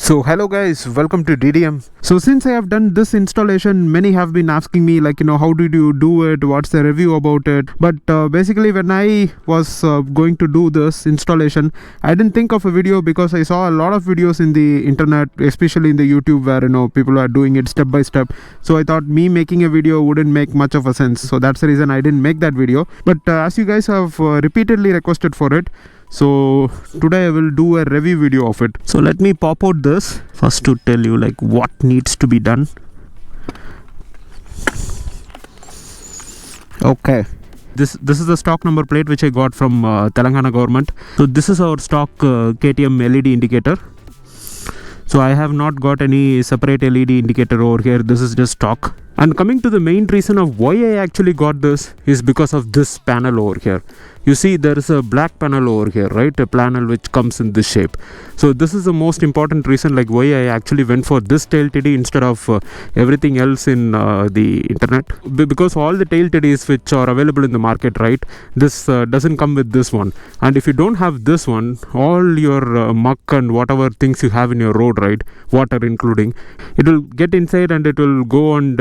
So hello guys, welcome to DDM. So since I have done this installation, many have been asking me like, how did you do it, what's the review about it. But basically when I was going to do this installation, I didn't think of a video because I saw a lot of videos in the internet, especially in the YouTube, where people are doing it step by step. So I thought me making a video wouldn't make much of a sense, so that's the reason I didn't make that video. But as you guys have repeatedly requested for it, so today I will do a review video of it. So let me pop out this first to tell you like what needs to be done. Okay, this is the stock number plate which I got from Telangana government. So this is our stock KTM LED indicator. So I have not got any separate LED indicator over here. This is just stock. And coming to the main reason of why I actually got this is because of this panel over here. You see there is a black panel over here, right? A panel which comes in this shape. So this is the most important reason like why I actually went for this tail TD instead of everything else in the internet. Because all the tail TDs which are available in the market, right? This doesn't come with this one. And if you don't have this one, all your muck and whatever things you have in your road, right? Water including, it will get inside and it will go and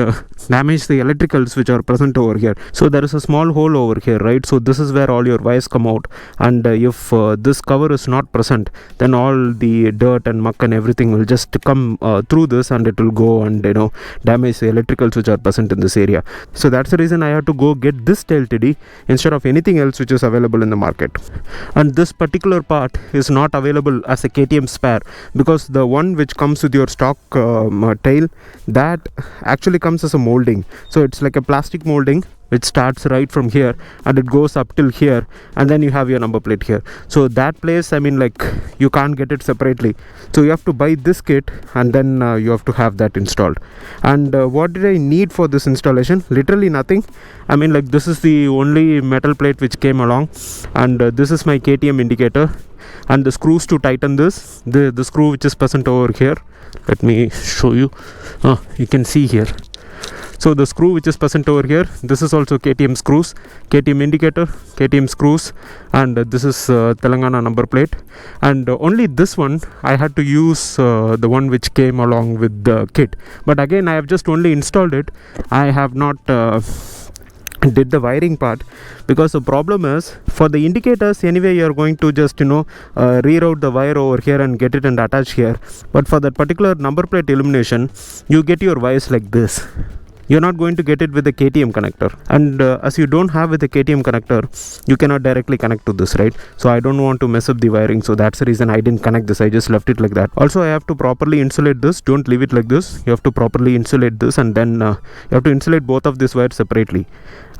damage the electricals which are present over here. So there is a small hole over here, right? So this is where all your wires come out, and if this cover is not present, then all the dirt and muck and everything will just come through this, and it will go and damage the electricals which are present in this area. So that's the reason I had to go get this tail TD instead of anything else which is available in the market. And this particular part is not available as a KTM spare, because the one which comes with your stock tail, that actually comes as a molding. So it's like a plastic molding which starts right from here and it goes up till here, and then you have your number plate here. So that place, you can't get it separately, so you have to buy this kit and then you have to have that installed. And what did I need for this installation? Literally nothing. This is the only metal plate which came along, and this is my KTM indicator, and the screws to tighten this, the screw which is present over here. Let me show you. You can see here. So the screw which is present over here, this is also KTM screws, KTM indicator, KTM screws, and this is Telangana number plate. And only this one I had to use the one which came along with the kit. But again, I have just only installed it. I have not did the wiring part, because the problem is for the indicators anyway you are going to just reroute the wire over here and get it and attach here. But for that particular number plate illumination, you get your wires like this. You're not going to get it with the KTM connector, and as you don't have with the KTM connector, you cannot directly connect to this, right? So I don't want to mess up the wiring, so that's the reason I didn't connect this. I just left it like that. Also, I have to properly insulate this. Don't leave it like this. You have to properly insulate this, and then you have to insulate both of these wires separately,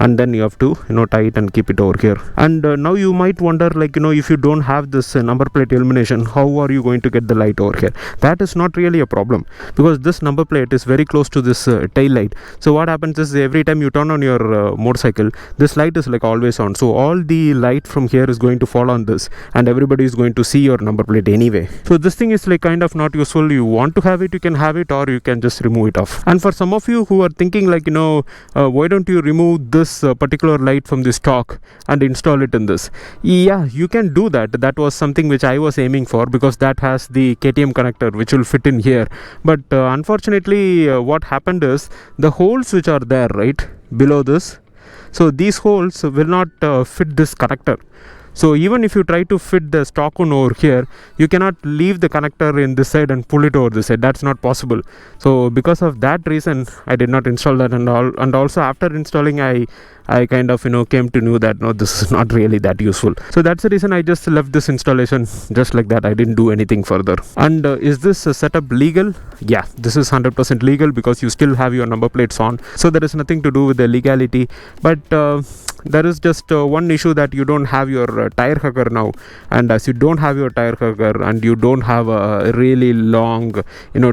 and then you have to tie it and keep it over here. And now you might wonder if you don't have this number plate illumination, how are you going to get the light over here? That is not really a problem, because this number plate is very close to this tail light. So what happens is every time you turn on your motorcycle, this light is like always on. So all the light from here is going to fall on this, and everybody is going to see your number plate anyway. So this thing is like kind of not useful. You want to have it, you can have it, or you can just remove it off. And for some of you who are thinking why don't you remove this particular light from the stock and install it in this? Yeah, you can do that. That was something which I was aiming for, because that has the KTM connector which will fit in here. But unfortunately what happened is the holes which are there right below this, so these holes will not fit this connector. So even if you try to fit the stock one over here, you cannot leave the connector in this side and pull it over this side. That's not possible. So because of that reason, I did not install that. And also after installing, I kind of came to know that no, this is not really that useful. So that's the reason I just left this installation just like that. I didn't do anything further. And is this setup legal? Yeah, this is 100% legal, because you still have your number plates on. So there is nothing to do with the legality. But there is just one issue, that you don't have your tire hugger now. And as you don't have your tire hugger and you don't have a really long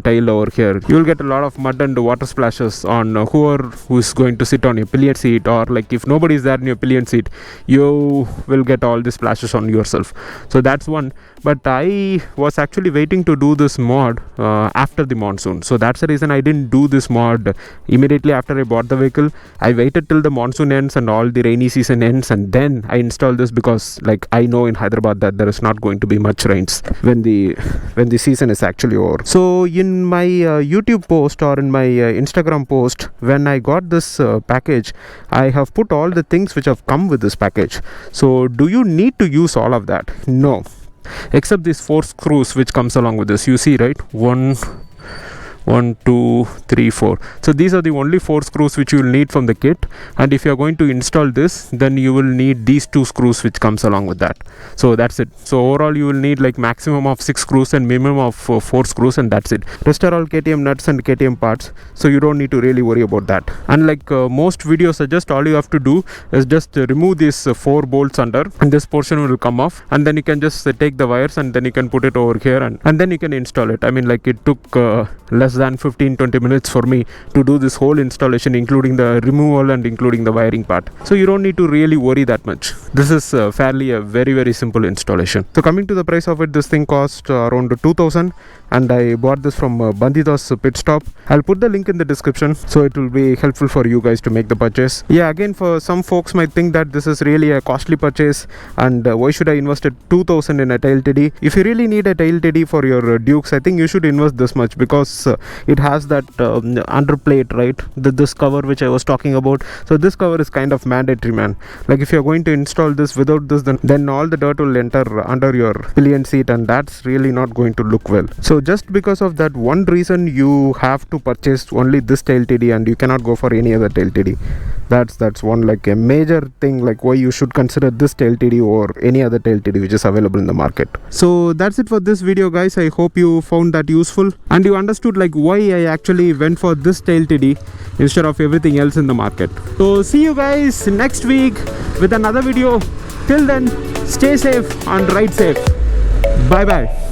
tail over here, you will get a lot of mud and water splashes on who is going to sit on your pillion seat, or if nobody is there in your pillion seat, you will get all these splashes on yourself. So that's one. but I was actually waiting to do this mod after the monsoon. So that's the reason I didn't do this mod immediately after I bought the vehicle. I waited till the monsoon ends and all the rainy season ends, and then I installed this, because like I know in Hyderabad that there is not going to be much rains when the season is actually over. So in my YouTube post or in my Instagram post, when I got this package, I have put all the things which have come with this package. So do you need to use all of that? No, except these 4 screws which comes along with this. You see, right? 1, 2, 3, 4. So these are the only 4 screws which you will need from the kit, and if you are going to install this, then you will need these 2 screws which comes along with that. So that's it. So overall you will need like maximum of 6 screws and minimum of 4 screws, and that's it. Rest are all KTM nuts and KTM parts, so you don't need to really worry about that. And like most videos suggest, all you have to do is just remove these 4 bolts under, and this portion will come off, and then you can just take the wires and then you can put it over here, and then you can install it. I mean, like it took less than 15-20 minutes for me to do this whole installation, including the removal and including the wiring part. So you don't need to really worry that much. This is fairly a very simple installation. So coming to the price of it, this thing cost around 2000, and I bought this from Bandita's Pit Stop. I'll put the link in the description, so it will be helpful for you guys to make the purchase. Yeah, again, for some folks might think that this is really a costly purchase, and why should I invest 2000 in a tail TD? If you really need a tail TD for your Dukes, I think you should invest this much, because it has that underplate, right? This cover which I was talking about. So this cover is kind of mandatory, man. Like if you're going to install this without this, then all the dirt will enter under your pillion seat, and that's really not going to look well. So just because of that one reason, you have to purchase only this tail TD, and you cannot go for any other tail TD. That's one like a major thing, like why you should consider this tail TD or any other tail TD which is available in the market. So that's it for this video, guys. I hope you found that useful and you understood like why I actually went for this tail TD instead of everything else in the market. So see you guys next week with another video. Till then, stay safe and ride safe. Bye bye.